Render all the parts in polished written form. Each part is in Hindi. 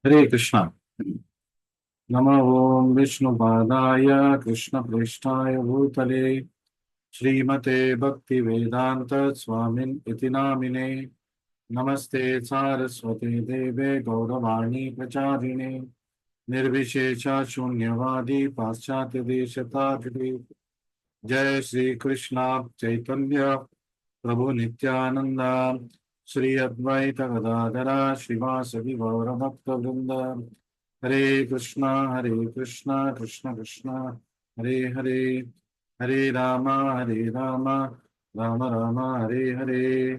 हरे कृष्णा। नमः ओं विष्णुपादाय कृष्णप्रेष्ठाय भूतले श्रीमते भक्ति वेदांत स्वामिन् इति नामिने। नमस्ते सारस्वते देवे गौरवाणी प्रचारिणे निर्विशेष शून्यवादी पाश्चात्य देशतारिणे। जय श्री कृष्णा चैतन्य प्रभु नित्यानंद श्री अद्वैत गदाधरा श्रीवासदि गौर भक्त वृंद। हरे कृष्णा कृष्ण कृष्ण हरे हरे, हरे हरे राम राम राम हरे हरे।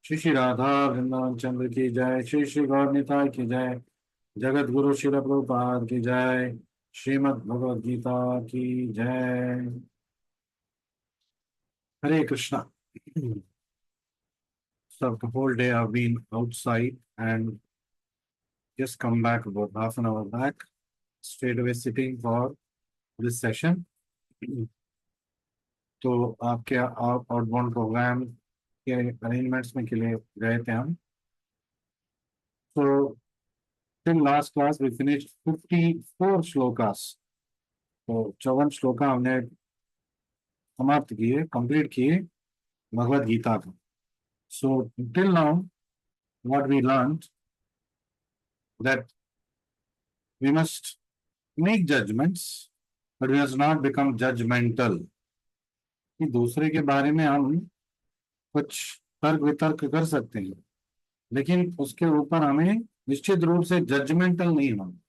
श्री श्री राधा वृंदावन चंद्र की जय, श्री श्री गौर निताय की जय, जगत गुरु श्री प्रभुपाद की जय, श्रीमद् भगवद गीता की जय। हरे Krishna. So the whole day I've been outside and just come back about half an hour back, straight away sitting for this session. तो आपके आउटबाउंड प्रोग्राम के अरेंजमेंट्स में के लिए गए थे हम। तो till last class we finished 54 shlokas. तो 54 श्लोका हमने समाप्त किए, कंप्लीट किए भगवद गीता का। So till now what we learned that we must make judgments, but we must not become judgmental। कि दूसरे के बारे में हम कुछ तर्क वितर्क कर सकते हैं, लेकिन उसके ऊपर हमें निश्चित रूप से जजमेंटल नहीं होना।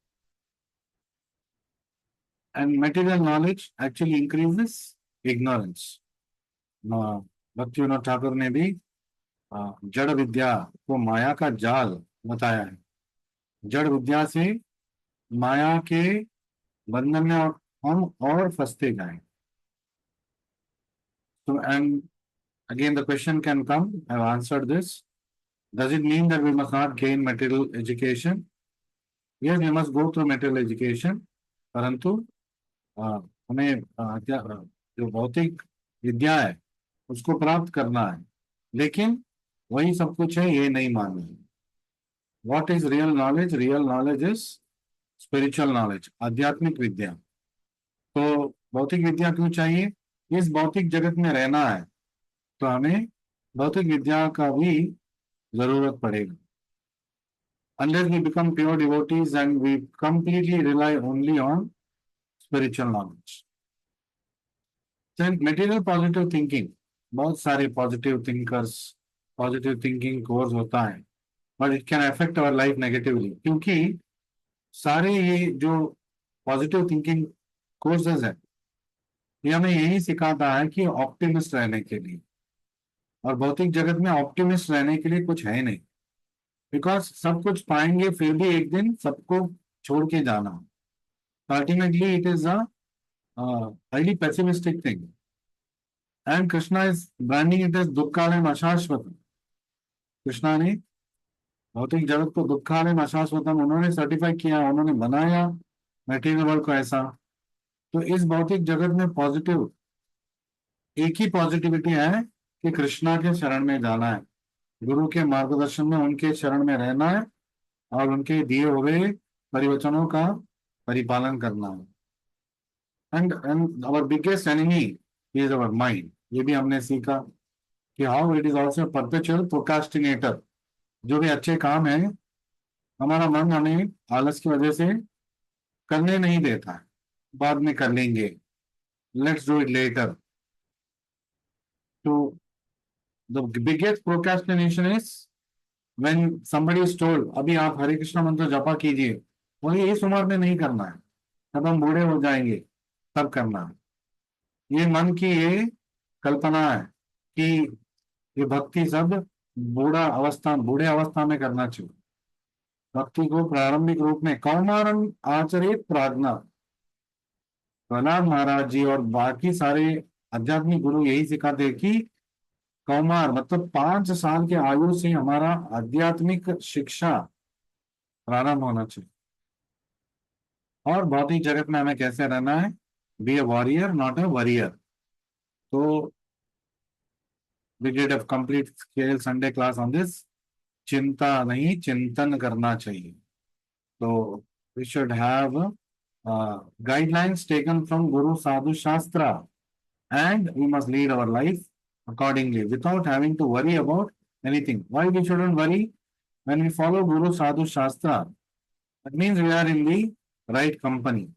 And material knowledge actually increases ignorance. भक्ति विनोद ठाकुर ने भी जड़ विद्या को माया का जाल बताया है। जड़ विद्या से माया के बंधन में हम और फंसते जाएं। तो and again the question can come, I've answered this. Does it mean that we must not gain material education? Yes, we must go through material education, परंतु हमें जो भौतिक विद्या है उसको प्राप्त करना है, लेकिन वही सब कुछ है ये नहीं मानना है। What is real knowledge? Real knowledge is spiritual knowledge, आध्यात्मिक विद्या। तो भौतिक विद्या क्यों चाहिए? इस भौतिक जगत में रहना है तो हमें भौतिक विद्या का भी जरूरत पड़ेगा। Unless we become pure devotees and we completely rely only on spiritual knowledge. Then material positive thinking, बहुत सारे positive thinkers, positive thinking course होता है, but it can affect our life negatively। क्योंकि सारे ये जो positive thinking courses है ये हमें यही सिखाता है कि ऑप्टिमिस्ट रहने के लिए, और भौतिक जगत में ऑप्टिमिस्ट रहने के लिए कुछ है नहीं। बिकॉज सब कुछ पाएंगे फिर भी एक दिन सबको छोड़ के जाना। Ultimately it is a highly pessimistic thing, and Krishna is branding it as दुक्कालयम अशाश्वतम। कृष्णा ने भौतिक जगत को दुक्कालयम अशाश्वतम उन्होंने सर्टिफाई किया, उन्होंने बनाया मटेरियल वर्ल्ड को ऐसा। तो इस भौतिक जगत में पॉजिटिव एक ही पॉजिटिविटी है कि कृष्णा के शरण में जाना है, गुरु के मार्गदर्शन में उनके शरण में रहना है और उनके दिए हुए परिवचनों का परिपालन करना है। And our biggest enemy is our mind. ये भी हमने सीखा कि how it is also perpetual procrastinator. जो भी अच्छे काम है हमारा मन हमें आलस की वजह से करने नहीं देता है, बाद में कर लेंगे, लेट्स डू इट लेटर। तो the biggest procrastination is when somebody is told अभी आप हरे कृष्ण मंत्र जपा कीजिए, बोलिए इस उम्र में नहीं करना है, जब हम बूढ़े हो जाएंगे तब करना है। ये मन की ये कल्पना है कि ये भक्ति सब बूढ़े अवस्था में करना चाहिए। भक्ति को प्रारंभिक रूप में कौमारन आचरित प्रार्थना, प्रहलाद महाराज जी और बाकी सारे आध्यात्मिक गुरु यही सिखाते हैं कि कौमार मतलब 5 साल के आयु से हमारा आध्यात्मिक शिक्षा प्रारंभ होना चाहिए। और भौतिक जगत में हमें कैसे रहना है? Be a warrior not a worrier. तो we did a complete scale Sunday class on this। चिंता नहीं चिंतन करना चाहिए। So we should have guidelines taken from Guru Sadhu Shastra, and we must lead our life accordingly without having to worry about anything. Why we shouldn't worry? When we follow Guru Sadhu Shastra, that means we are in the right company.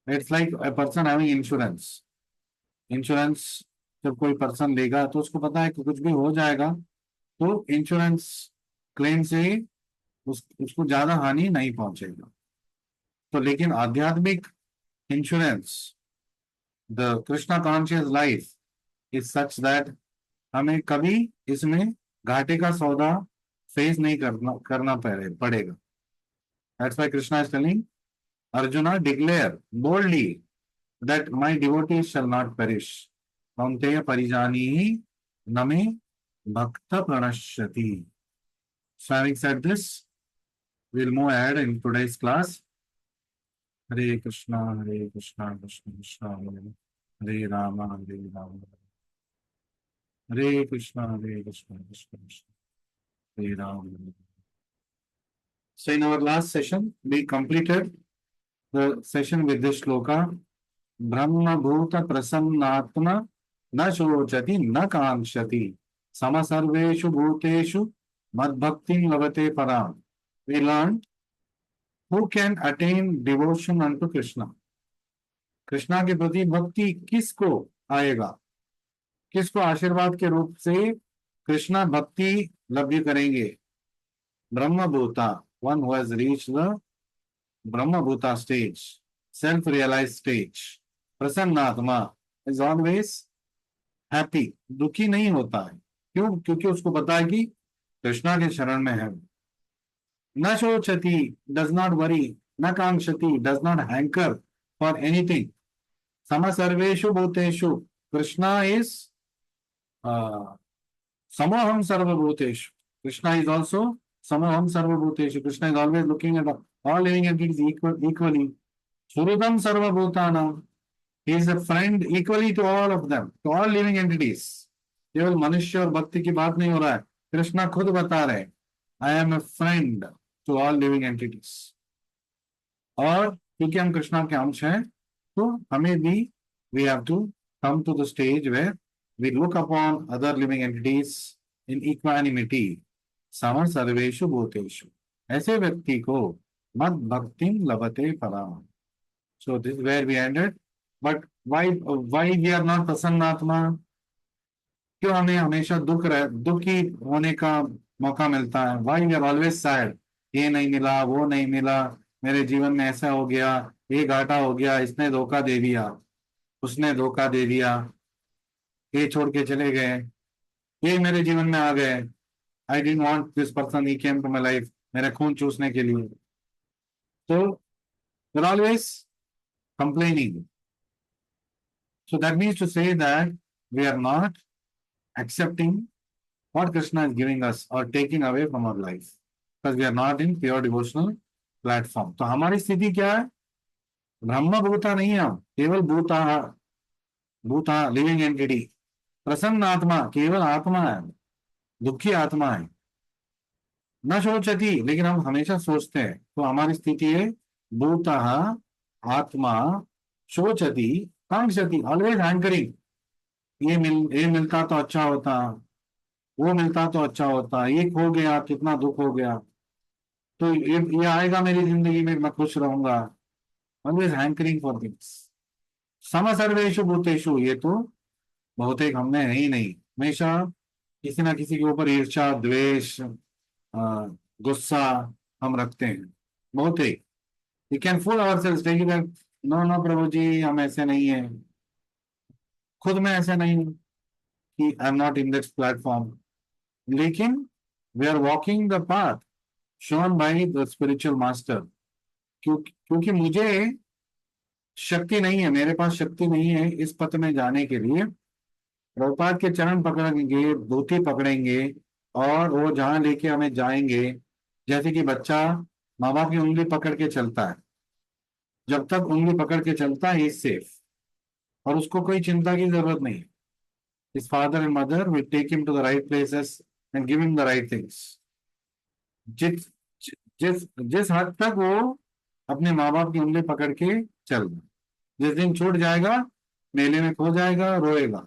It's like a person having insurance. Insurance जब कोई पर्सन लेगा तो उसको पता है कि कुछ भी हो जाएगा तो इंश्योरेंस क्लेम से उसको ज्यादा हानि नहीं पहुंचेगा। तो लेकिन आध्यात्मिक insurance, the Krishna conscious life is such that हमें कभी इसमें घाटे का सौदा फेस नहीं करना पड़ेगा। That's why Krishna is telling arjuna declare boldly that my devotees shall not perish. Kaunteya parijanihi name bhakta pranashyati. So having said this, we'll move ahead in today's class. Hare Krishna, Krishna Krishna, Hare Rama, Hare Krishna, Krishna Krishna, Hare Rama. So in our last session, we completed the session with this shloka. ब्रह्म भूत प्रसन्नात्मा न शोचति न कांक्षति सम सर्वेषु भूतेषु मद्भक्तिं लभते पराम। We learned who can attain devotion unto Krishna. Krishna के प्रति भक्ति किसको आएगा, किसको आशीर्वाद के रूप से कृष्णा भक्ति लभ्य करेंगे। ब्रह्म भूता, one who has reached the ब्रह्म भूता stage, self realized stage. प्रसन्नात्मा इज ऑलवेज हैप्पी, दुखी नहीं होता है। क्यों? क्योंकि उसको पता है कि कृष्णा के शरण में है। न शोचति, डज नॉट वरी, न कांक्षति, does not hanker for anything. सम सर्वेषु भूतेषु, कृष्णा इज समोहम सर्वभूतेषु, कृष्णा इज ऑल्सो समोहम सर्वभूतेषु। Krishna is always looking at all living entities equally. सुहृदम सर्वभूतानाम, he is a friend equally to all of them, to all living entities. केवल मनुष्य और भक्ति की बात नहीं हो रहा है, कृष्णा खुद बता रहे I am a friend to all living entities. और क्योंकि हम कृष्णा के अंश हैं तो हमें भी we have to come to the stage where we look upon other living entities in equanimity. सम सर्वेषु भूतेषु, ऐसे व्यक्ति को मद भक्ति लभते पराम। So this where we ended. But why we are not प्रसन्नात्मा? क्यों हमें हमेशा दुखी होने का मौका मिलता है? Why we are always sad? ये नहीं मिला, वो नहीं मिला, मेरे जीवन में ऐसा हो गया, ये घाटा हो गया, इसने धोखा दे दिया, उसने धोखा दे दिया, ये छोड़ के चले गए, ये मेरे जीवन में आ गए। I didn't want this person, he came to my life, मेरा खून चूसने के लिए। So we're always complaining. So that means to say that we are not accepting what Krishna is giving us or taking away from our life because we are not in pure devotional platform. तो हमारी स्थिति क्या है? ब्रह्म भूता नहीं है हम, केवल भूता, भूता लिविंग एंटिटी। प्रसन्न आत्मा, केवल आत्मा है, दुखी आत्मा है। न शोचती, लेकिन हम हमेशा सोचते हैं। तो हमारी स्थिति है भूता आत्मा शोचती कांक्षति, ऑलवेज हैंकरिंग। ये मिलता तो अच्छा होता, वो मिलता तो अच्छा होता, ये खो गया, कितना दुख हो गया, तो ये आएगा मेरी जिंदगी में, मैं खुश रहूंगा। Always hankering for things. सम सर्वेषु भूतेषु, ये तो बहुतेक हमने है ही नहीं। हमेशा किसी ना किसी के ऊपर ईर्ष्या, द्वेष, गुस्सा हम रखते हैं बहुतेक। We can fool ourselves taking that no no Prabhu ji, हम ऐसे नहीं है, खुद में ऐसे नहीं कि I am not in this platform, लेकिन we are walking the path shown by the spiritual master. क्योंकि मुझे शक्ति नहीं है, मेरे पास शक्ति नहीं है इस पथ में जाने के लिए। प्रभुपाद के चरण पकड़ेंगे, धोती पकड़ेंगे और वो जहां लेके हमें जाएंगे, जैसे कि बच्चा माँ बाप की उंगली पकड़ के चलता है, जब तक उंगली पकड़ के चलता है इज सेफ और उसको कोई चिंता की जरूरत नहीं। His father and mother will take him to the right places and give him the right things. जिस जिस हद तक वो अपने माँ बाप की उंगली पकड़ के चल रहा, जिस दिन छूट जाएगा, मेले में खो जाएगा, रोएगा,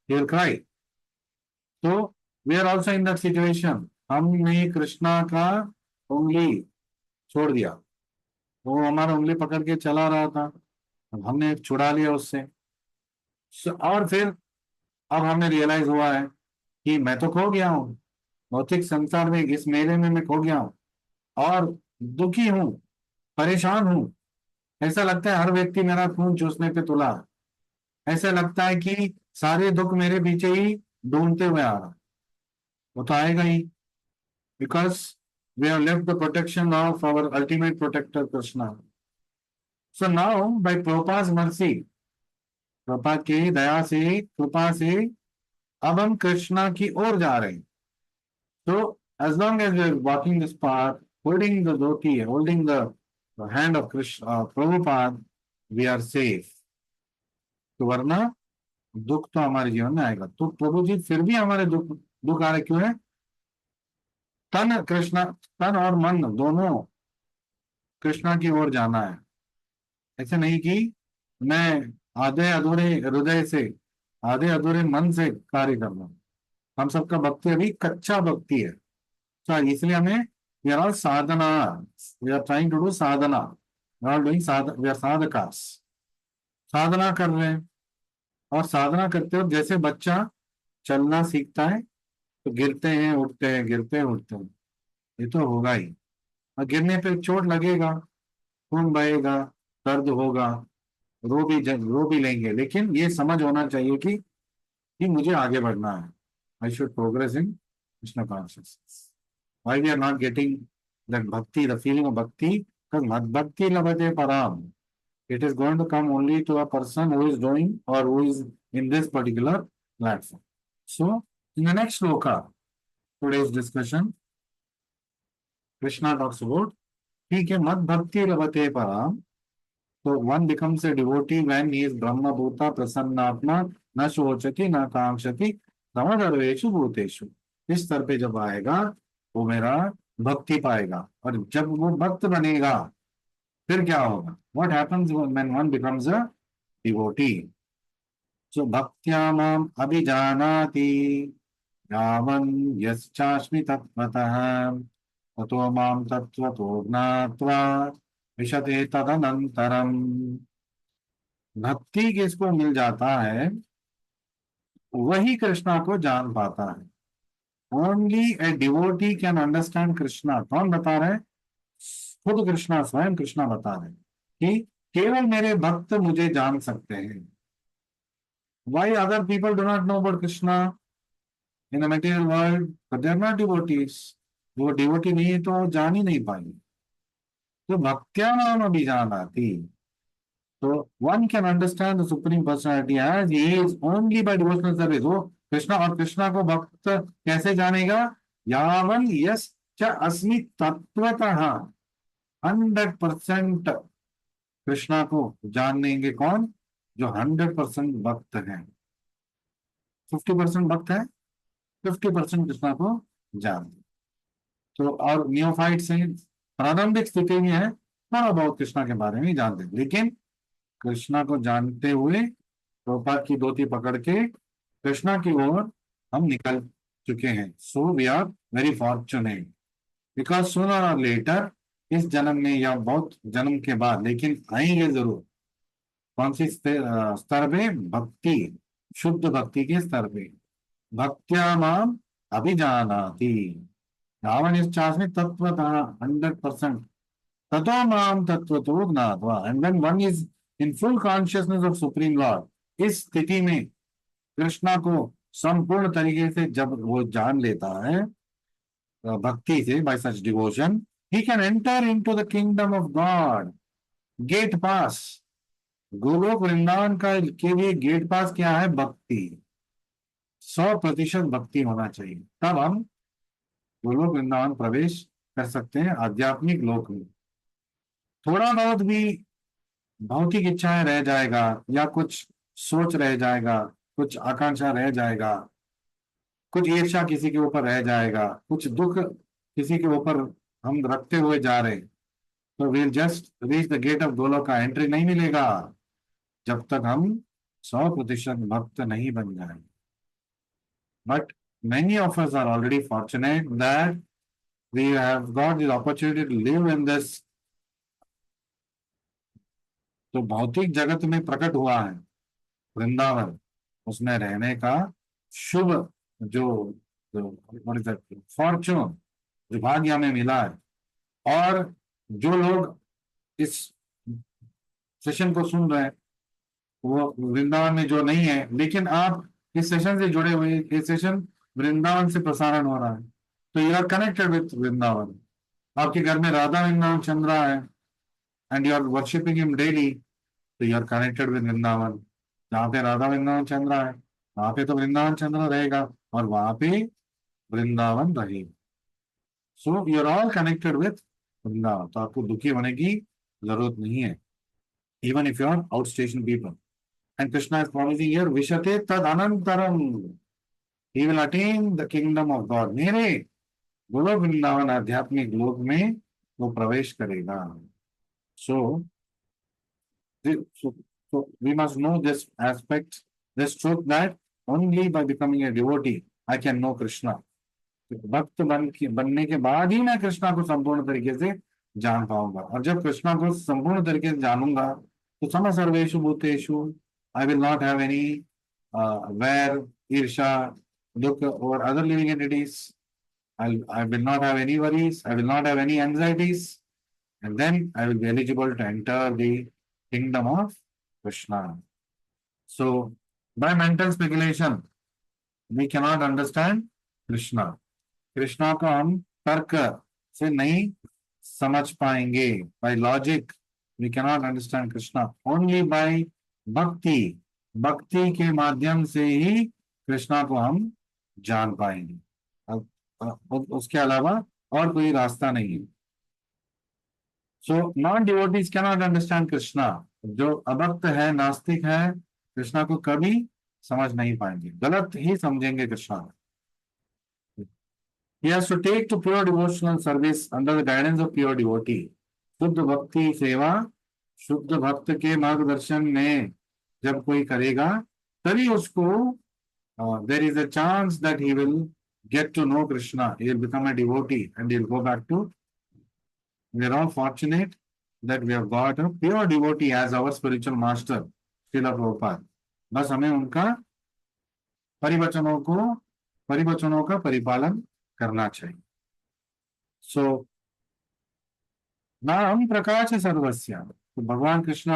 he will cry। तो we are also in that situation, हमने कृष्णा का उंगली छोड़ दिया, वो हमारा उंगली पकड़ के चला रहा था, अब हमने छुड़ा लिया उससे। और फिर अब हमें रियलाइज हुआ है कि मैं तो खो गया हूँ, भौतिक संसार में, इस मेले में मैं खो गया हूँ और दुखी हूँ, परेशान हूँ। ऐसा लगता है हर व्यक्ति मेरा खून चूसने पे तुला है। ऐसा लगता है कि सारे दुख मेरे पीछे ही ढूंढते हुए आ रहा, वो तो आएगा ही, because we have left the protection of our ultimate protector Krishna. So now by Prabhupada mercy, Prabhupada की दया से, कृपा से, अब हम कृष्णा की ओर जा रहे हैं। So as long as we are walking this path, holding the dhoti, holding the hand of Krishna, Prabhupada, we are safe। तो वरना दुख तो हमारे जीवन में आएगा। तो प्रभु जी फिर भी हमारे दुख दुख आ रहे क्यों है? तन कृष्णा, तन और मन दोनों कृष्णा की ओर जाना है। ऐसे नहीं कि मैं आधे अधूरे हृदय से, आधे अधूरे मन से कार्य कर रहा हूं। हम सबका भक्ति अभी कच्चा भक्ति है। So, इसलिए हमें we are all sadhana, we are trying to do sadhana, we are doing we are sadhakas, साधना कर रहे हैं। और साधना करते वक्त जैसे बच्चा चलना सीखता है तो गिरते हैं उठते हैं, गिरते हैं उठते हैं, ये तो होगा ही। और गिरने पे चोट लगेगा, खून बहेगा, दर्द होगा, रो भी लेंगे, लेकिन ये समझ होना चाहिए कि मुझे आगे बढ़ना है। I should progress in Krishna consciousness. Why we are not getting that bhakti, the feeling of bhakti? Because mad bhakti labhate param. It is going to come only to a person who is doing or who is in this particular platform. So, in the next sloka, today's discussion, Krishna talks about, ठीक है, मद भक्ति लभते पराम। So one becomes a devotee when he is Brahma Bhuta Prasannatma, न शोचति न कांक्षति समदर्वेषु भूतेषु। इस स्तर पे जब आएगा वो मेरा भक्ति पाएगा, और जब वो भक्त बनेगा फिर क्या होगा? What happens when one becomes a devotee? So भक्त्या माम अभिजानाति यावन् यश्चास्मि तत्त्वतः ततो माम तत्त्वतो ज्ञात्वा विशते तदनंतरम। भक्ति किसको मिल जाता है वही कृष्णा को जान पाता है। Only a devotee can understand Krishna. कौन बता रहे हैं? खुद कृष्णा, स्वयं कृष्णा बता रहे हैं कि केवल मेरे भक्त मुझे जान सकते हैं। Why other people do not know about Krishna in the material world? But they are not devotees. वो डिवोटी नहीं है तो जान ही नहीं पाएंगे। तो भक्त्या नाम अभिजान आती। So one can understand the Supreme Personality as he is only by devotional service। वो कृष्णा, और कृष्णा को भक्त कैसे जानेगा? यावन यस च अस्मि तत्वतः। 100% कृष्णा को जान लेंगे कौन? जो 100% भक्त हैं। 50% भक्त है, 50% कृष्णा को जान। तो और नियोफाइट्स हैं, प्रारंभिक स्थिति में है, थोड़ा बहुत कृष्णा के बारे में जानते हैं, लेकिन कृष्णा को जानते हुए प्रभुपाद की धोती पकड़ के कृष्णा की ओर हम निकल चुके हैं। So we are very fortunate, because sooner और लेटर, इस जन्म में या बहुत जन्म के बाद, लेकिन आएंगे जरूर। कौन सी स्तर पे? भक्ति, शुद्ध भक्ति के स्तर पे। भक्त्या माम अभिजानाति रावण इच्छास्मि तत्वतः 100%। ततो माम तत्वतो ज्ञात्वा। And when one is in full consciousness of supreme Lord, इस स्थिति में कृष्णा को संपूर्ण तरीके से जब वो जान लेता है भक्ति से, by such devotion, he can enter into the kingdom of God. Gate pass, Goloka Vrindavan का के लिए गेट पास क्या है? भक्ति। 100% भक्ति होना चाहिए, तब हम गोलोक वृंदावन प्रवेश कर सकते हैं आध्यात्मिक लोक में। थोड़ा बहुत भी भौतिक इच्छाएं रह जाएगा, या कुछ सोच रह जाएगा, कुछ आकांक्षा रह जाएगा, कुछ ईर्ष्या किसी के ऊपर रह जाएगा, कुछ दुख किसी के ऊपर हम रखते हुए जा रहे हैं, तो we'll just reach the gate of Goloka, entry नहीं मिलेगा जब तक हम 100% भक्त नहीं बन जाएंगे. But many of us are already fortunate that we have got the opportunity to live in this. तो भौतिक जगत में प्रकट हुआ है वृंदावन, उसमें रहने का शुभ जो फॉर्चून, जो भाग्य हमें मिला है. और जो लोग इस सेशन को सुन रहे हैं वो वृंदावन में जो नहीं है, लेकिन आप इस सेशन से जुड़े हुए, ये सेशन वृंदावन से प्रसारण हो रहा है, तो you are connected with Vrindavan. आपके घर में राधा वृंदावन चल रहा है and you are worshipping him daily, तो you are connected with Vrindavan. जहाँ पे राधा वृंदावन चल रहा है वहां पे तो वृंदावन चंद्र रहेगा और वहां पे वृंदावन रहेगा. So you are all connected with Vrindavan. तो आपको दुखी होने की जरूरत नहीं है, even if you are out station people. And Krishna is promising here विशते तद अनंतरम he will attain the kingdom of God. मेरे गोलोक वृंदावन आध्यात्मिक लोक में वो प्रवेश करेगा. सो so we must know this aspect, this truth, that only by becoming a devotee I can know Krishna. भक्त बनने के बाद ही मैं कृष्णा को संपूर्ण तरीके से जान पाऊंगा. और जब कृष्णा को संपूर्ण तरीके से जानूंगा तो सम सर्वेषु भूतेषु I will not have any वैर, ईर्षा, दुख or other living entities. I will not have any worries. I will not have any anxieties, and then I will be eligible to enter the kingdom of Krishna. So, by mental speculation, we cannot understand Krishna. Krishna को हम तर्क से नहीं समझ पाएंगे. By logic, we cannot understand Krishna. Only by भक्ति, भक्ति के माध्यम से ही कृष्णा को हम जान पाएंगे. उसके अलावा और कोई रास्ता नहीं है. So non devotees cannot understand Krishna. जो अभक्त है, नास्तिक है, कृष्णा को कभी समझ नहीं पाएंगे, गलत ही समझेंगे Krishna. He has to take to pure devotional service under the guidance of pure devotee. शुद्ध भक्ति सेवा शुद्ध भक्त के मार्गदर्शन में जब कोई करेगा तभी उसको there is a chance that he will get to know Krishna. He will become a devotee and he will go back to. We are all fortunate that we have got a pure devotee as our spiritual master, Srila Prabhupada. बस हमें उनका परिवचनों का परिपालन करना चाहिए. सो नाम प्रकाश सर्वस्य. तो भगवान कृष्ण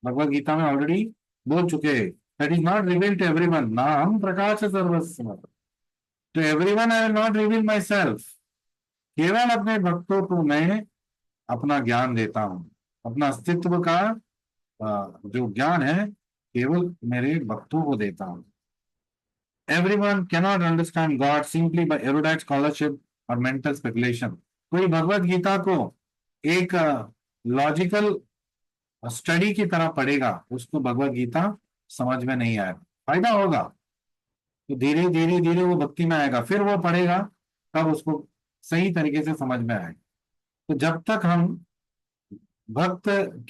भगवद गीता में ऑलरेडी बोल चुके हैं, that is not revealed to everyone. नाम प्रकाश सर्वस्य. To everyone I will not reveal myself. केवल अपने भक्तों को मैं अपना ज्ञान देता हूं. अपना अस्तित्व का जो ज्ञान है केवल मेरे भक्तों को देता हूं. Everyone cannot understand God simply by erudite scholarship or mental speculation. कोई भगवत गीता को एक लॉजिकल स्टडी की तरह पढ़ेगा, उसको भगवत गीता समझ में नहीं आएगा. फायदा होगा तो धीरे धीरे धीरे वो भक्ति में आएगा, फिर वो पढ़ेगा तब उसको सही तरीके से समझ में आएगा. तो जब तक हम भक्त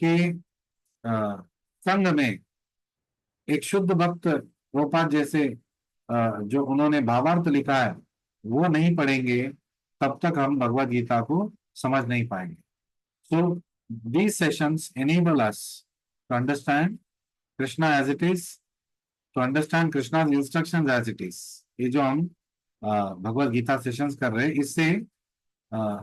के संग में एक शुद्ध भक्त प्रोपाद जैसे जो उन्होंने भावार्थ लिखा है वो नहीं पढ़ेंगे, तब तक हम भगवत गीता को समझ नहीं पाएंगे. सो these sessions enable us to understand Krishna as it is, to understand Krishna's instructions as it is. ये जो हम भगवत गीता सेशंस कर रहे हैं, इससे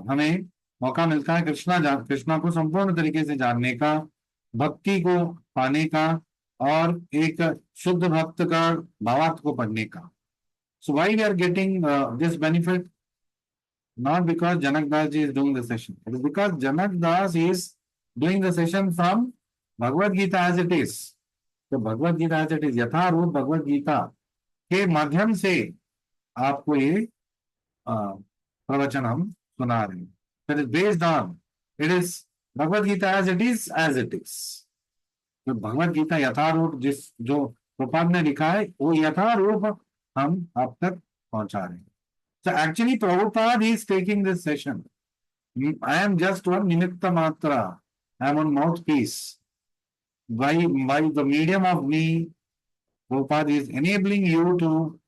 हमें मौका मिलता है कृष्णा को संपूर्ण तरीके से जानने का, भक्ति को पाने का और एक शुद्ध भक्त का भावार्थ को पढ़ने का. So why we are getting this benefit? Not because Janak Das ji is doing the session. It is because Janak Das is doing the session from Bhagavad Gita as it is. तो Bhagavad Gita as it is, यथारूप भगवत गीता के माध्यम से आपको ये प्रवचन हम सुना रहे हैं. That is based on, it is Bhagavad Gita as it is, as it is. तो भगवत गीता यथारूप जो प्रपाद ने लिखा है वो यथारूप हम आप तक पहुंचा रहे हैं. So actually Prabhupada is taking this session. I am just one nimitta matra. I am one mouthpiece. By the medium of me, Prabhupada is enabling you to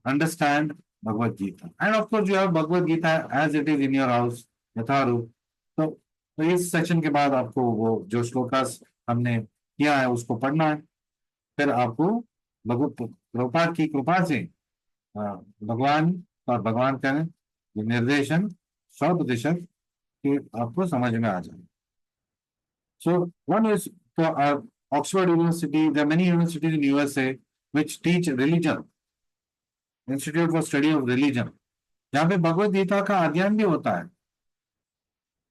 understand Bhagavad Gita. And of course, you have Bhagavad Gita as it is in your house, यथारूप. तो इस सेशन के बाद आपको वो जो श्लोकास हमने किया है उसको पढ़ना है. फिर आपको भगवत प्रभुपाद की कृपा से भगवान और भगवान का निर्देशन 100% कि आपको समझ में आ जाए. So one is Oxford University. There are many universities in USA which teach religion. Institute for Study of Religion. जहाँ पे भगवत गीता का अध्ययन भी होता है.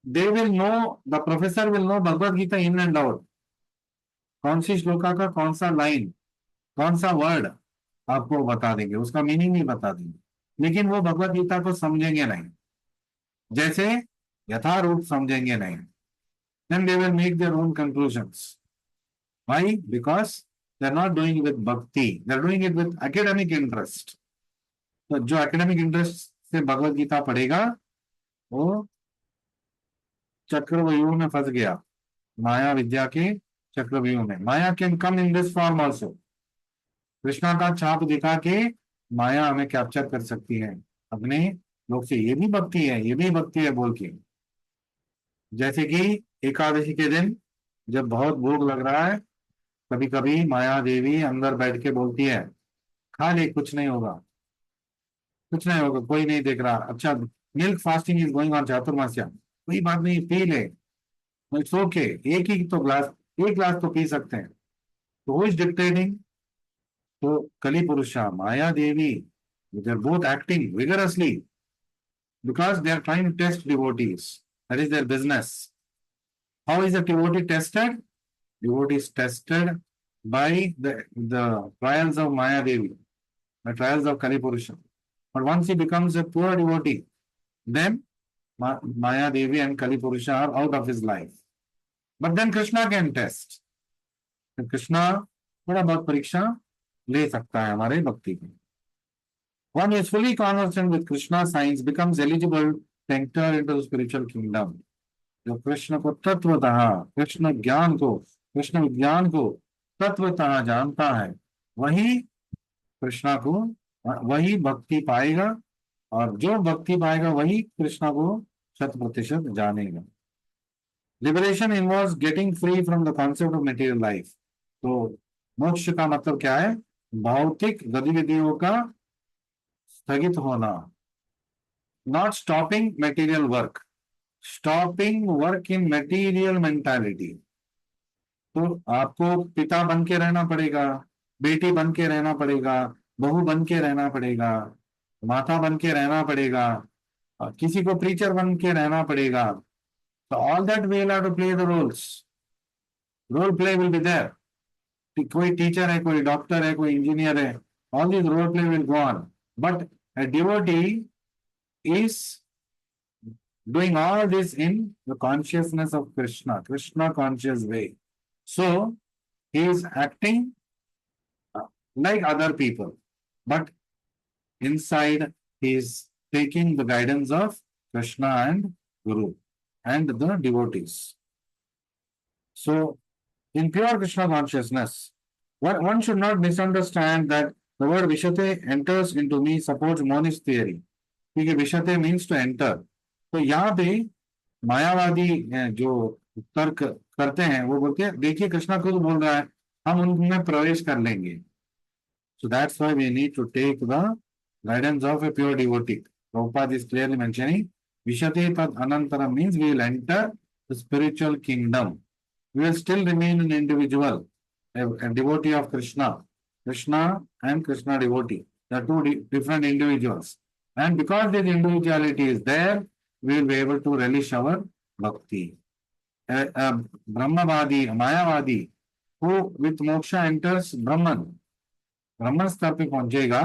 They will know, the professor will know Bhagavad Gita in and out. कौन सी श्लोका का कौन सा लाइन, कौन सा वर्ड आपको बता देंगे, उसका मीनिंग भी बता देंगे. लेकिन वो भगवत गीता को समझेंगे नहीं, जैसे यथारूप समझेंगे नहीं. Then they will make their own conclusions. Why? Because they are not doing it with bhakti. They are doing it with academic interest. तो जो academic interest से भगवत गीता पढ़ेगा वो चक्रव्यूह में फंस गया, माया विद्या के चक्रव्यूह में. Maya can come in this form also. Krishna का छाप दिखा के माया हमें कैप्चर कर सकती है अपने लोग से. ये भी भक्ति है, ये भी भक्ति है बोल के. जैसे कि एकादशी के दिन जब बहुत भूख लग रहा है, कभी कभी माया देवी अंदर बैठ के बोलती है खा ले, कुछ नहीं होगा, कुछ नहीं होगा, कोई नहीं देख रहा. अच्छा, milk fasting is going on Chaturmasya, कोई बात नहीं, पी ले, इट्स ओके, एक ही तो ग्लास, एक ग्लास तो पी सकते हैं. तो हु इज डिक्टेटिंग? तो Kali Purusha, Maya Devi, they are both acting vigorously because they are trying to test devotees. That is their business. How is the devotee tested? Devotee is tested by the trials of Maya Devi, the trials of Kali Purusha. But once he becomes a pure devotee, then Maya Devi and Kali Purusha are out of his life. But then Krishna can test. तो कृष्णा थोड़ा बहुत परीक्षा ले सकता है हमारे भक्ति की. One is fully conversant with Krishna science becomes eligible to enter into the spiritual kingdom. जो कृष्ण को तत्वतः, कृष्ण ज्ञान को, कृष्ण विज्ञान को तत्वतः जानता है, वही कृष्णा को, वही भक्ति पाएगा. और जो भक्ति पाएगा वही कृष्णा को 100% जानेगा. Liberation involves getting free from the concept of material life. तो मोक्ष का मतलब क्या है? भौतिक गतिविधियों का स्थगित होना. Not stopping material work, stopping work in material mentality. तो आपको पिता बन के रहना पड़ेगा, बेटी बन के रहना पड़ेगा, बहू बन के रहना पड़ेगा, माता बन के रहना पड़ेगा, किसी को प्रीचर बन के रहना पड़ेगा. तो all that we will have to play the roles. Role play will be there. कोई टीचर है, कोई डॉक्टर है, कोई इंजीनियर है, all this role play will go on. But a devotee is doing all this in the consciousness of Krishna, Krishna conscious way. So he is acting like other people, but inside he is taking the guidance of Krishna and Guru and the devotees. So in pure Krishna consciousness, one should not misunderstand that the word Vishate enters into me supports monist theory. क्योंकि विशते मीन्स टू एंटर. तो यहाँ पे मायावादी जो तर्क करते हैं वो बोलते हैं देखिए कृष्णा खुद बोल रहा है हम उनमें प्रवेश कर लेंगे. So that's why we need to take the guidance of a pure devotee. Prabhupada is clearly mentioning Vishate tad anantaram means we will enter the spiritual kingdom. We will still remain an individual, a devotee of Krishna. Krishna and Krishna devotee. They are two different individuals. And because this individuality is there, we will be able to relish our bhakti. Brahmavadi, Mayavadi, who with moksha enters Brahman, ब्रह्मन स्तर पे पहुंचेगा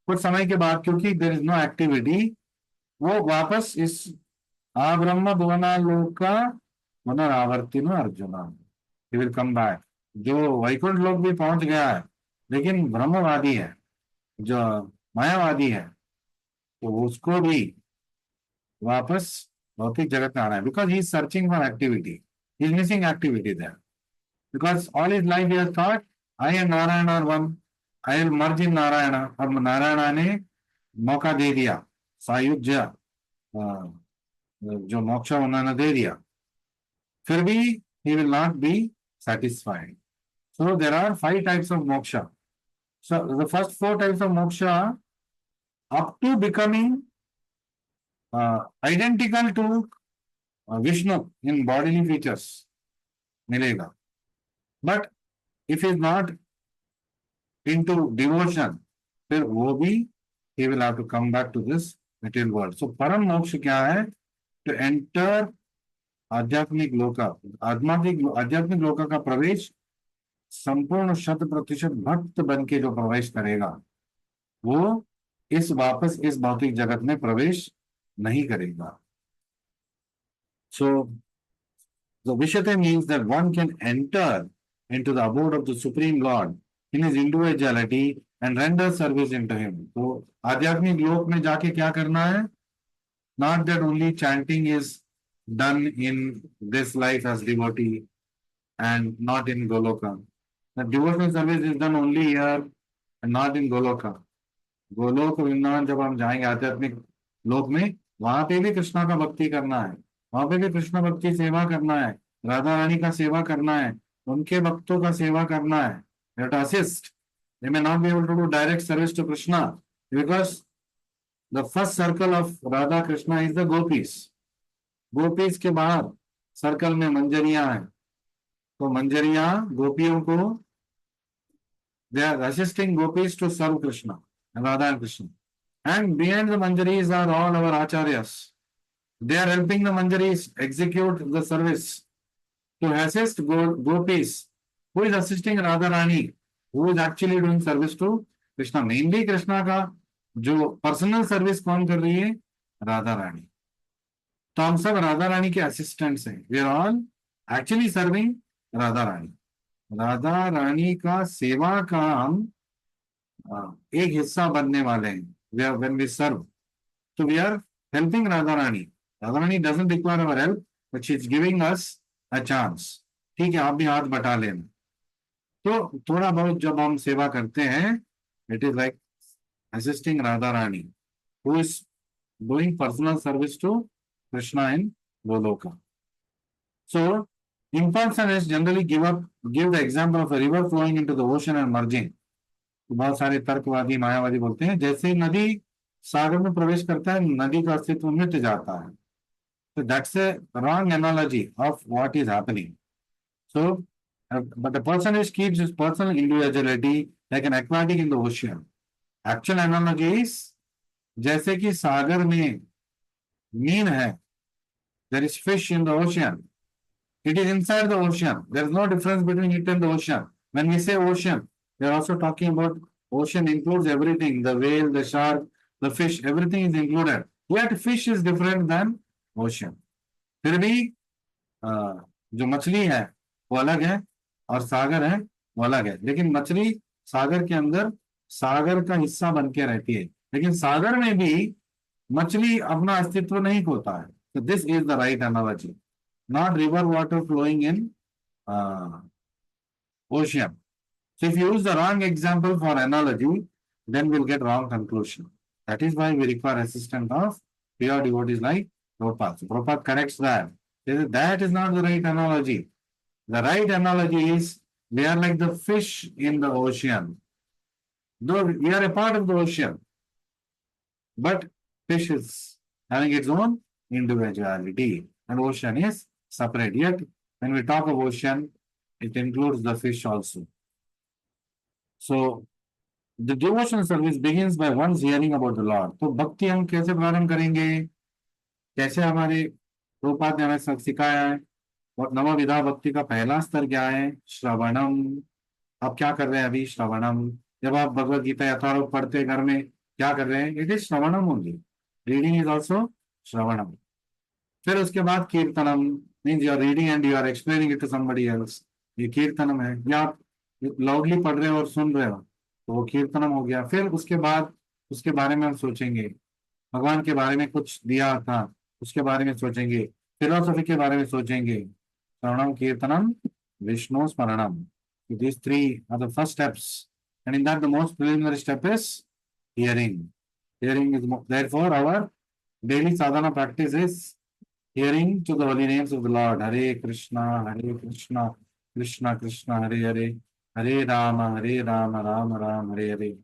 कुछ समय के बाद, क्योंकि देयर इज नो एक्टिविटी, वो वापस इस अब्रह्म भुवना लोक का पुनरावर्तिनो Arjuna, he will come back. जो वैकुंठ लोक भी पहुंच गया है लेकिन ब्रह्मवादी है, जो मायावादी है, तो उसको भी वापस भौतिक जगत में आ रहा है, because he is searching for activity, he is missing activity there, because all is life he has thought I and Narayan are one, I will merge in Narayan. अब नारायण ने मौका दे दिया, सायुज्य, जो मोक्ष उन्होंने दे दिया, फिर भी he will not be satisfied. So there are 5 types of moksha. So the first 4 types of moksha, up to becoming identical to Vishnu in bodily features, मिलेगा. But if he is not into devotion, फिर वो भी he will have to come back to this material world. So परम मोक्ष क्या है? To enter आध्यात्मिक लोका, आध्यात्मिक लोका का प्रवेश संपूर्ण 100% भक्त बन के जो प्रवेश करेगा, वो वापस इस भौतिक जगत में प्रवेश नहीं करेगा. So the Vishate means that one can enter into the abode of the Supreme Lord in his individuality and render service unto him. तो आध्यात्मिक लोक में जाके क्या करना है? Not that only chanting is done in this life as devotee and not in Goloka. The devotional service is done only here and not in Goloka. Golok Vrindavan जब हम जाएंगे आध्यात्मिक लोक में, वहां पे भी कृष्णा का भक्ति करना है, वहां पे भी कृष्ण भक्ति सेवा करना है, राधा रानी का सेवा करना है, उनके भक्तों का सेवा करना है. You have to assist. They may not be able to do direct service to Krishna because the first circle of Radha Krishna is the gopis. Gopis के बाहर सर्कल में मंजरियां हैं, तो मंजरियां गोपियों को, they are assisting gopis to serve Krishna, Radha and Krishna. And behind the manjaris are all our acharyas. They are helping the manjaris execute the service to assist gopis who is assisting Radha Rani, who is actually doing service to Krishna. Mainly Krishna का जो पर्सनल सर्विस कौन कर रही है? राधा रानी. तो हम सब राधा रानी के असिस्टेंट्स हैं. We are all actually serving Radha Rani. Radha Rani का सेवा का हम एक हिस्सा बनने वाले हैं. व्हेन वी सर्व, तो we are helping Radha Rani. Radha Rani doesn't require our help, but she is giving us a chance. ठीक है, आप भी हाथ बटा लेना. तो थोड़ा बहुत जब हम सेवा करते हैं, it is like assisting Radha Rani who is doing personal service to Krishna in Goloka. So, impersonalists generally give the example of a river flowing into the ocean and merging. तो बहुत सारे तर्कवादी मायावादी बोलते हैं जैसे नदी सागर में प्रवेश करता है, नदी का अस्तित्व मिट जाता है. So that's a wrong analogy of what is happening. So, but the person who keeps his personal individuality like an aquatic in the ocean. Actual analogy is जैसे कि सागर में मीन है, there is fish in the ocean. It is inside the ocean. There is no difference between it and the ocean. When we say ocean, we are also talking about ocean includes everything. The whale, the shark, the fish, everything is included. Yet fish is different than ocean. फिर भी जो मछली है वो अलग है और सागर है वो अलग है. लेकिन मछली सागर के अंदर सागर का हिस्सा बन के रहती है, लेकिन सागर में भी मछली अपना अस्तित्व नहीं खोता है. So this is the right analogy, not river water flowing in ocean. So if you use the wrong example for analogy, then we'll get wrong conclusion. That is why we require assistance of pure devotees like Prabhupada. So Prabhupada corrects that. That is not the right analogy. The right analogy is we are like the fish in the ocean. Though we are a part of the ocean, but fish is having its own individuality and ocean is separate. Yet when we talk of ocean, it includes the fish also. So the devotional service begins by one's hearing about the Lord. तो भक्ति हम कैसे प्रारंभ करेंगे? कैसे हमारे प्रभुपाद ने हमें सिखाया है? और नवविधा भक्ति का पहला स्तर क्या है? श्रवणम. आप क्या कर रहे हैं अभी? श्रवणम. जब आप भगवत गीता यथारूप पढ़ते घर में क्या कर रहे हैं? इट इज श्रवणम ओनली. रीडिंग इज ऑल्सो श्रवणम. फिर उसके बाद कीर्तनम means you are reading and you are explaining it to somebody else. ये कीर्तनम है. या आप लाउडली पढ़ रहे हो और सुन रहे हो तो वो कीर्तनम हो गया. फिर उसके बाद उसके बारे में हम सोचेंगे, भगवान के बारे में कुछ दिया था उसके बारे में सोचेंगे, फिलोसफी के बारे में सोचेंगे। श्रवणम कीर्तनम Vishnu स्मरणम, these three are the first steps, and in that the most preliminary step is hearing. Hearing is therefore our daily sadhana practice is hearing to the holy names of the Lord. Hare Krishna, Krishna Krishna, Hare Hare, Hare Rama, Rama Rama, Hare Hare.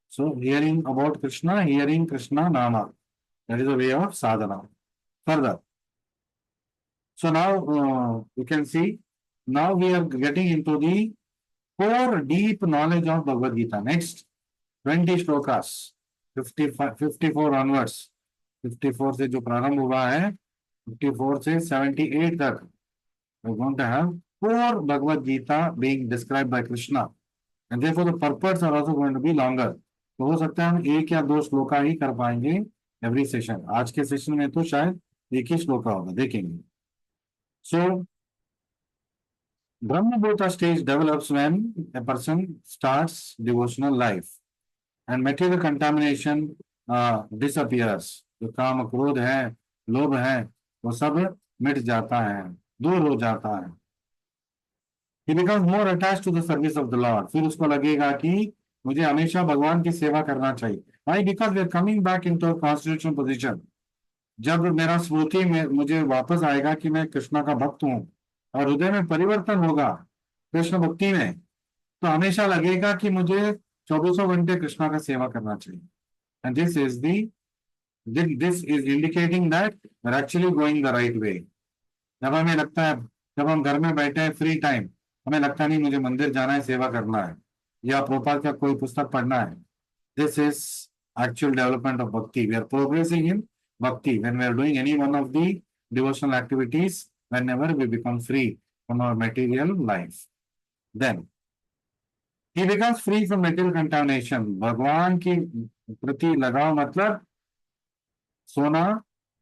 So hearing about Krishna, hearing Krishna Nama, that is a way of sadhana. Further, so now you can see, now we are getting into the core deep knowledge of Bhagavad Gita. Next 20 shlokas, 54 onwards, 54 से जो प्रारंभ हुआ है, 54 से 78 तक, we're going to have core Bhagavad Gita being described by Krishna, and therefore the purports are also going to be longer. तो हो सकता है हम एक या दो श्लोका ही कर पाएंगे एवरी सेशन। आज के सेशन में तो शायद एक ही श्लोका होगा, देखेंगे। So Brahmabhuta stage develops when a person starts devotional life and material contamination disappears. जो काम क्रोध है, लोभ है, वो सब मिट जाता है, दूर हो जाता है। He becomes more attached to the service of the Lord. फिर उसको लगेगा कि मुझे हमेशा भगवान की सेवा करना चाहिए। Why? Because we are coming back into a constitutional position. जब मेरा स्मृति में मुझे वापस आएगा कि मैं कृष्णा का भक्त हूं और हृदय में परिवर्तन होगा कृष्ण भक्ति में, तो हमेशा लगेगा कि मुझे 24 घंटे कृष्णा का सेवा करना चाहिए। And this is indicating that we are actually going the right way. जब हमें लगता है, जब हम घर में बैठे हैं फ्री टाइम, हमें लगता नहीं मुझे मंदिर जाना है, सेवा करना है, या प्रभुपाद का कोई पुस्तक पढ़ना है, this is actual development of bhakti. We are progressing in bhakti when we are doing any one of the devotional activities, whenever we become free from our material life. Then he becomes free from material contamination. भगवान की प्रति लगाव मतलब सोना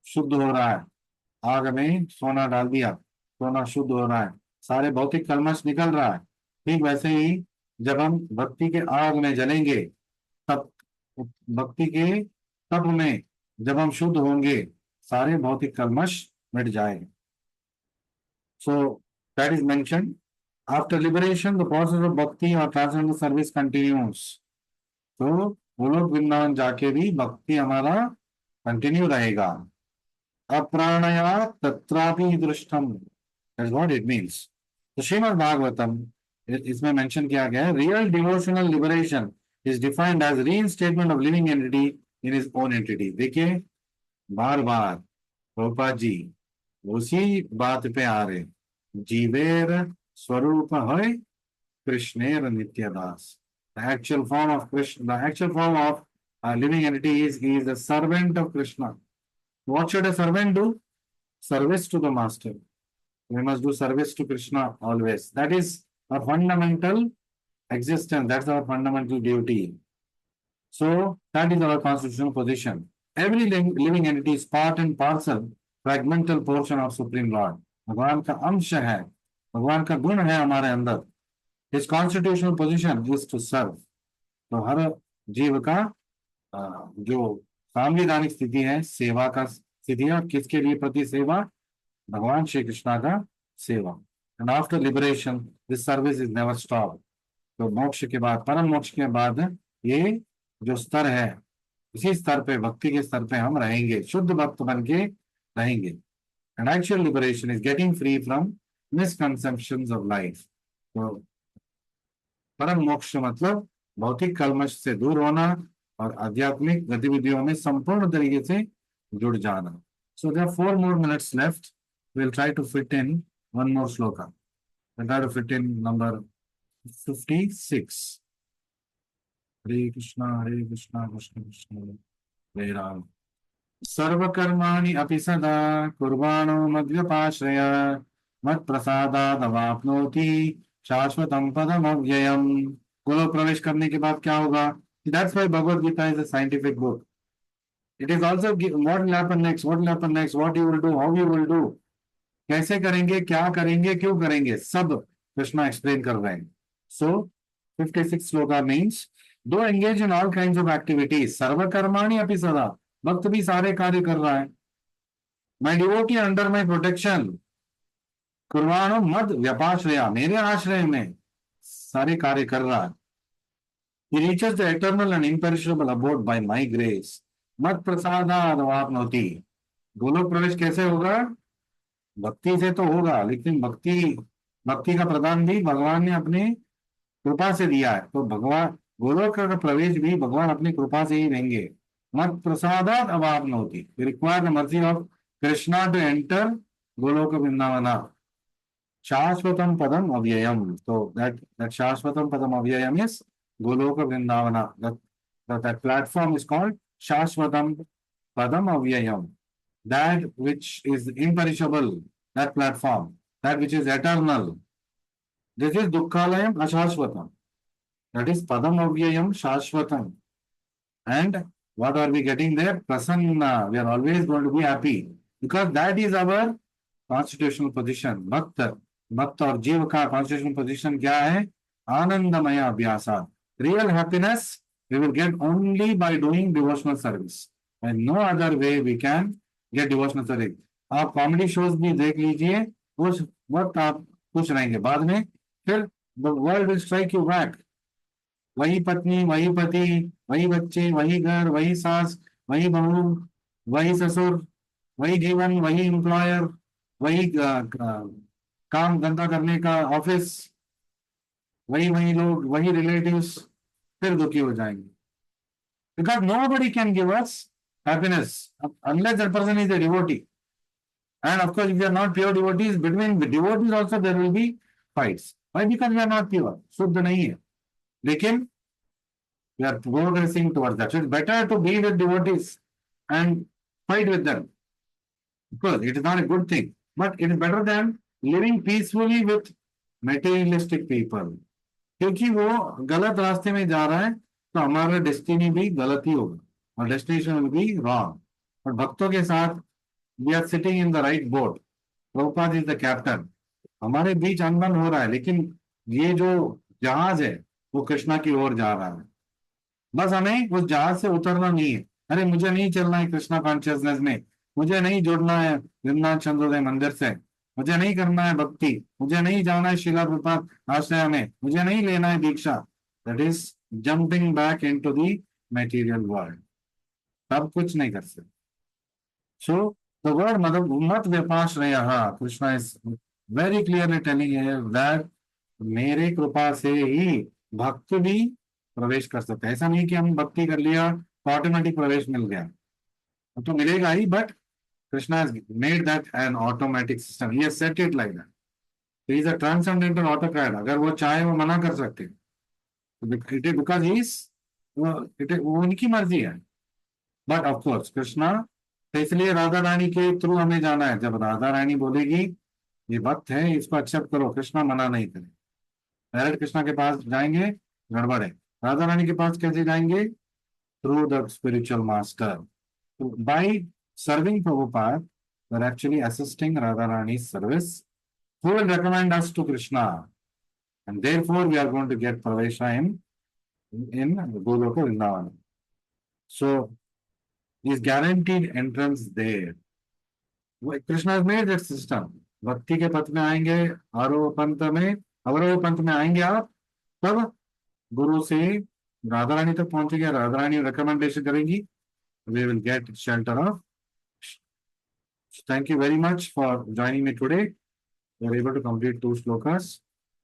शुद्ध हो रहा है, आग में सोना डाल दिया, सोना शुद्ध हो रहा है, सारे भौतिक कलमश निकल रहा है। ठीक वैसे ही जब हम भक्ति के आग में जलेंगे, तब भक्ति के तप में जब हम शुद्ध होंगे, सारे भौतिक कलमश मिट जाएंगे। So that is mentioned. After liberation, the process of bhakti or transcendental service continues. तो गोलोक वृंदावन जाके भी भक्ति हमारा कंटिन्यू रहेगा। अप्राणया तत्रापि दृष्टम, that's what it means. तो श्रीमद् भागवतम इसमें मेंशन किया गया है, real devotional liberation is defined as reinstatement of living entity in his own entity. देखिए बार बार प्रभुपाद जी उसी बात पे आ रहे, जीवेर स्वरूप है कृष्णेर नित्यदास। The actual form of Krishna, the actual form of a living entity is a servant of Krishna. What should a servant do? Service to the master. We must do service to Krishna always. That is a fundamental existence. That's our fundamental duty. So that is our constitutional position. Every living entity is part and parcel, fragmental portion of Supreme Lord. भगवान का अंश है, भगवान का गुण है हमारे अंदर। His constitutional position is to serve. तो हर जीव का जो सांविधानिक स्थिति है, सेवा का स्थिति है। किसके लिए प्रति सेवा? भगवान श्री कृष्णा का सेवा। And after liberation, this service is never stopped. तो मोक्ष के बाद, परम मोक्ष के बाद ये जो स्तर है, इसी स्तर पे, भक्ति के स्तर पे हम रहेंगे, शुद्ध भक्त बन के रहेंगे। And actual liberation is getting free from misconceptions of life. तो परम मोक्ष मतलब भौतिक कलमश से दूर होना और आध्यात्मिक गतिविधियों में संपूर्ण तरीके से जुड़ जाना। So there are 4 more minutes left. We'll try to fit in one more shloka. We'll try to fit in number 56. Hare Krishna, Krishna Krishna, Hare Ram. सर्वकर्माणि अपि सदा कुर्वाणो मद्व्यपाश्रय मत्प्रसादादवाप्नोति शाश्वतं पदमव्ययम्। गोलोक प्रवेश करने के बाद क्या होगा? That's why Bhagavad Gita is a scientific book. It is also what will happen next, what will happen next, what you will do, how you will do, कैसे करेंगे, क्या करेंगे, क्यों करेंगे, सब कृष्णा एक्सप्लेन कर रहे हैं। So 56 shloka means do engage in all kinds of activities. सर्वकर्माणि अपि सदा, भक्त भी सारे कार्य कर रहा है। My devotee under my protection, कुर्बानो मद व्यपाश्रया, मेरे आश्रय में सारे कार्य कर रहा है. He reaches the eternal and imperishable abode by my grace. मत प्रसादाद वाप्नोति. गोलोक प्रवेश कैसे होगा? भक्ति से तो होगा, लेकिन भक्ति भक्ति का प्रदान भी भगवान ने अपनी कृपा से दिया है. तो भगवान गोलोक का प्रवेश भी भगवान अपनी कृपा से ही देंगे. मत प्रसादात अवाप्नोति. रिक्वायर द मर्जी of Krishna to enter Goloka Vrindavana. शाश्वतम पदम अव्ययम. So that शाश्वतम पदम अव्ययम is Goloka Vrindavana. That platform is called Shashvatam Padam Avyayam. That which is imperishable, that platform, that which is eternal. This is Dukkhalayam Ashashvatam. That is Padam Avyayam Shashvatam. And what are we getting there? Prasanna. We are always going to be happy. Because that is our constitutional position. भक्त और जीव का कॉन्स्टिट्यूशनल पोजीशन क्या है? आनंदमय अभ्यासा. Real happiness we will get only by doing devotional service, and no other way we can get devotional service. आप कॉमेडी शोज भी देख लीजिए, उस वक्त आप खुश रहेंगे, बाद में फिर the world will strike you back. वही पत्नी, वही पति, वही बच्चे, वही घर, वही सास, वही बहू, वही ससुर, वही जीवन, वही एम्प्लॉयर, वही काम धंधा करने का ऑफिस, वही वही लोग, वही रिलेटिव्स, फिर दुखी हो जाएंगे. Because nobody can give us happiness unless that person is a devotee. And of course, if you are not pure devotees, between the devotees also there will be fights. Why? Because we are not pure. शुद्ध नहीं है. लेकिन we are progressing towards that. So it's better to be with devotees and fight with them. Of course, it is not a good thing, but it is better than living peacefully with materialistic people. क्योंकि वो गलत रास्ते में जा रहा है, तो हमारा डेस्टिनी भी गलत ही होगा और डेस्टिनेशन विल बी रॉन्ग. और भक्तों के साथ we are sitting in the right boat. Prabhupada is the captain. हमारे बीच अनबन हो रहा है, लेकिन ये जो जहाज है वो कृष्णा की ओर जा रहा है. बस हमें उस जहाज से उतरना नहीं है. अरे मुझे नहीं चलना है कृष्णा कॉन्शियसनेस में, मुझे नहीं जुड़ना है वृंदावन चंद्रोदय मंदिर से, मुझे नहीं करना है भक्ति, मुझे नहीं जाना है शिला प्रपात आश्रय में, मुझे नहीं लेना है दीक्षा. That is jumping back into the material world. तब कुछ नहीं कर सकते. सो द वर्ड मत व्यपाश्रय. Krishna is very clearly telling that मेरे कृपा से ही भक्त भी प्रवेश कर सकते हैं. ऐसा नहीं कि हम भक्ति कर लिया तो ऑटोमेटिक प्रवेश मिल गया, तो मिलेगा ही, but Krishna has made that an automatic system. He has set it like that. He is a transcendental autocrat. अगर वो चाहे वो मना कर सकते हैं. It is because he is वो उनकी मर्जी है. But of course कृष्णा, तो इसलिए राधा रानी के थ्रू हमें जाना है. जब राधा रानी बोलेगी ये भक्त है, इसको एक्सेप्ट करो, कृष्णा मना नहीं करे. डायरेक्ट कृष्णा के पास जाएंगे गड़बड़ है. राधा रानी के पास कैसे जाएंगे? Through the spiritual master. By serving Prabhupada, we are actually assisting Radharani's service, who will recommend us to Krishna, and therefore we are going to get Pravesha in Goloka Vrindavan. So, is guaranteed entrance there. Krishna has made that system. भक्ति के पथ में आएंगे, आरोह पंथ में, अवरोह पंथ में आएंगे आप, तब गुरु से राधा रानी तक पहुंचेंगे. राधा रानी रिकमेंडेशन करेंगी, we will get shelter of. Thank you very much for joining me today. We were able to complete 2 shlokas.